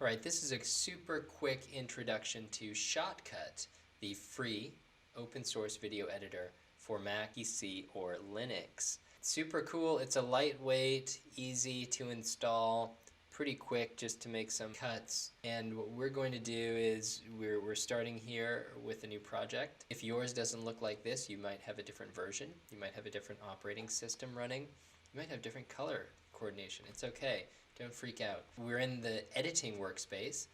Alright, this is a super quick introduction to Shotcut, the free open source video editor for Mac, PC, or Linux. It's super cool, it's a lightweight, easy to install, pretty quick just to make some cuts. And what we're going to do is we're starting here with a new project. If yours doesn't look like this, you might have a different version, you might have a different operating system running, you might have different color coordination. It's okay. Don't freak out. We're in the editing workspace.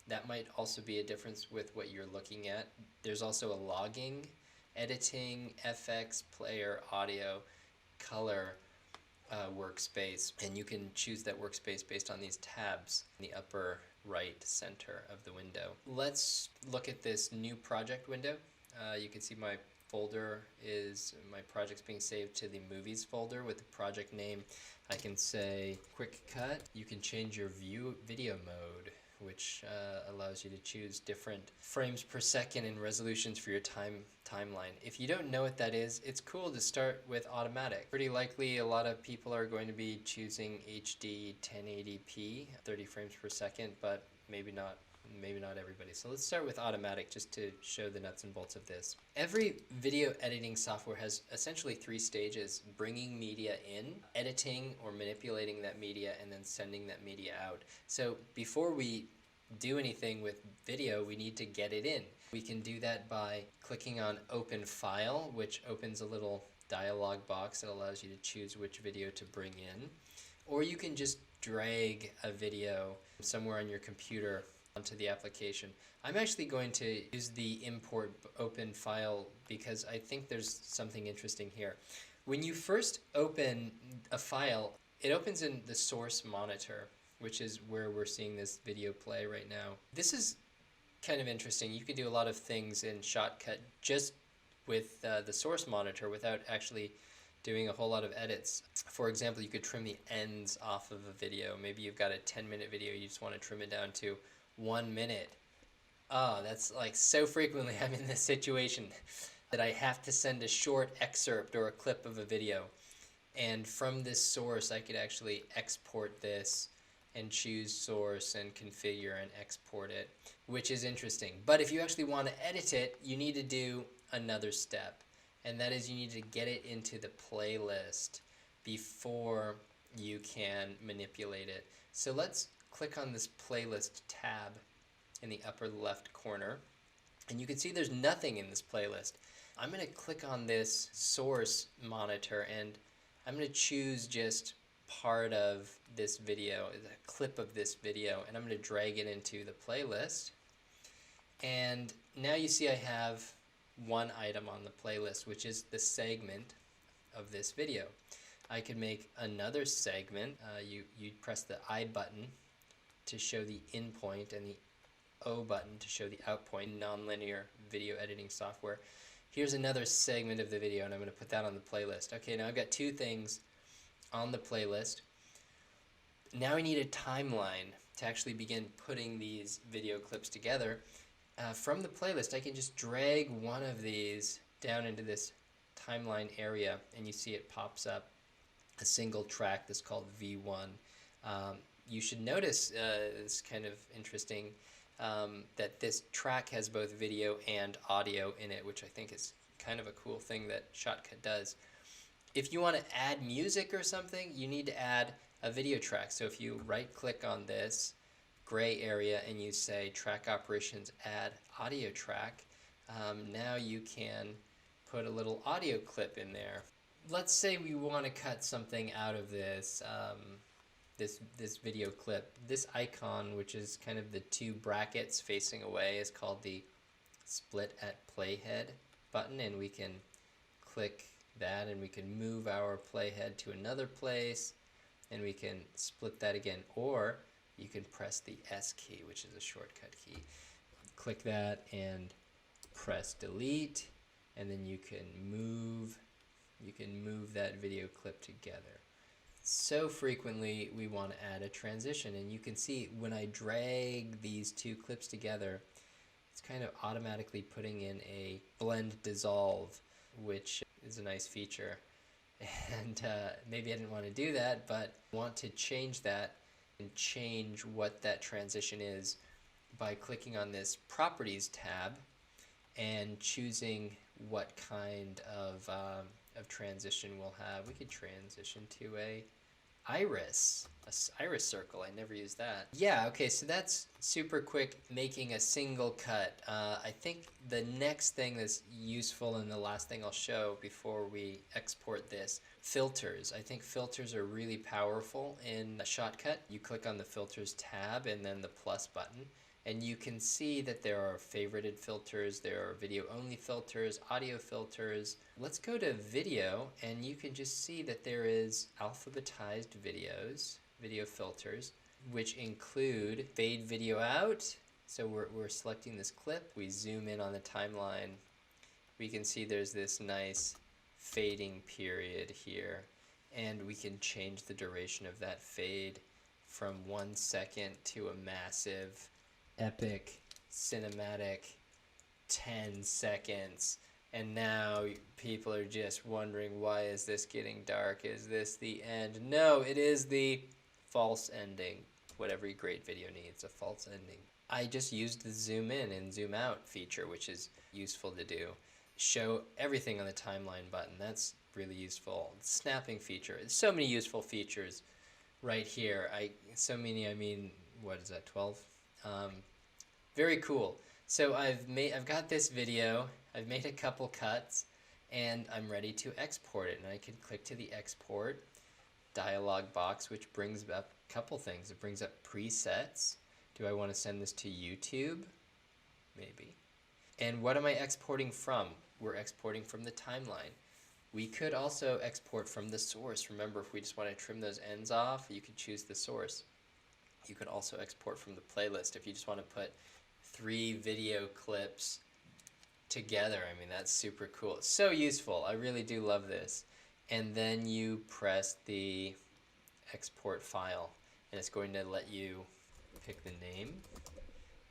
That might also be a difference with what you're looking at. There's also a logging, editing, FX, player, audio, color workspace. And you can choose that workspace based on these tabs in the upper right center of the window. Let's look at this new project window. You can see my folder is, my project's being saved to the movies folder with the project name. I can say quick cut. You can change your video mode, which allows you to choose different frames per second and resolutions for your timeline. If you don't know what that is, it's cool to start with automatic. Pretty likely a lot of people are going to be choosing HD 1080p, 30 frames per second, but maybe not everybody. So let's start with automatic just to show the nuts and bolts of this. Every video editing software has essentially 3 stages: bringing media in, editing or manipulating that media, and then sending that media out. So before we do anything with video, we need to get it in. We can do that by clicking on Open File, which opens a little dialog box that allows you to choose which video to bring in. Or you can just drag a video somewhere on your computer onto the application. I'm actually going to use the import open file because I think there's something interesting here. When you first open a file, it opens in the source monitor, which is where we're seeing this video play right now. This is kind of interesting. You can do a lot of things in Shotcut just with the source monitor without actually doing a whole lot of edits. For example, you could trim the ends off of a video. Maybe you've got a 10-minute video, you just want to trim it down to 1 minute. Oh, that's like so frequently I'm in this situation that I have to send a short excerpt or a clip of a video. And from this source, I could actually export this and choose source and configure and export it, which is interesting. But if you actually want to edit it, you need to do another step. And that is you need to get it into the playlist before you can manipulate it. So let's click on this playlist tab in the upper left corner, and you can see there's nothing in this playlist. I'm going to click on this source monitor and I'm going to choose just part of this video, a clip of this video, and I'm going to drag it into the playlist. And now you see I have one item on the playlist, which is the segment of this video. I could make another segment. You press the I button to show the in point and the O button to show the out point, nonlinear video editing software. Here's another segment of the video, and I'm going to put that on the playlist. Okay, now I've got 2 things on the playlist. Now I need a timeline to actually begin putting these video clips together. From the playlist, I can just drag one of these down into this timeline area, and you see it pops up a single track that's called V1. You should notice, it's kind of interesting, that this track has both video and audio in it, which I think is kind of a cool thing that Shotcut does. If you want to add music or something, you need to add a video track. So if you right-click on this gray area and you say Track Operations Add Audio Track, now you can put a little audio clip in there. Let's say we want to cut something out of this this video clip. This icon, which is kind of the 2 brackets facing away, is called the Split at Playhead button, and we can click that and we can move our playhead to another place, and we can split that again, or you can press the S key, which is a shortcut key. Click that and press delete, and then you can move that video clip together. So frequently we want to add a transition, and you can see when I drag these 2 clips together, it's kind of automatically putting in a blend dissolve, which is a nice feature. And maybe I didn't want to do that, but I want to change that And change what that transition is by clicking on this Properties tab and choosing what kind of transition we'll have. We could transition to a iris circle. I never used that. Yeah, okay, so that's super quick, making a single cut. I think the next thing that's useful, and the last thing I'll show before we export this, filters. I think filters are really powerful in Shotcut. You click on the filters tab and then the plus button, and you can see that there are favorited filters, there are video only filters, audio filters. Let's go to video, and you can just see that there is alphabetized videos, video filters, which include fade video out. So we're selecting this clip. We zoom in on the timeline. We can see there's this nice fading period here, and we can change the duration of that fade from 1 second to a massive epic cinematic 10 seconds. And now people are just wondering, why is this getting dark? Is this the end? No, it is the false ending. What every great video needs, a false ending. I just used the zoom in and zoom out feature, which is useful to do. Show everything on the timeline button. That's really useful. Snapping feature. So many useful features right here. So many, I mean, what is that, 12? Very cool. So I've got this video, I've made a couple cuts, and I'm ready to export it. And I can click to the export dialog box, which brings up a couple things. It brings up presets. Do I want to send this to YouTube? Maybe. And what am I exporting from? We're exporting from the timeline. We could also export from the source. Remember, if we just want to trim those ends off, you could choose the source. You could also export from the playlist if you just want to put 3 video clips together. I mean, that's super cool. It's so useful. I really do love this. And then you press the export file, and it's going to let you pick the name.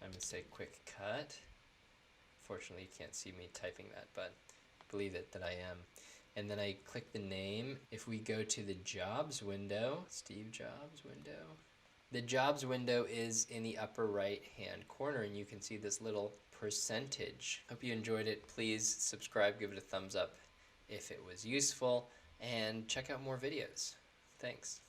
I'm going to say quick cut. Fortunately, you can't see me typing that, but believe it that I am. And then I click the name. If we go to the jobs window, Steve Jobs window, the jobs window is in the upper right hand corner, and you can see this little percentage. Hope you enjoyed it. Please subscribe, give it a thumbs up if it was useful, and check out more videos. Thanks.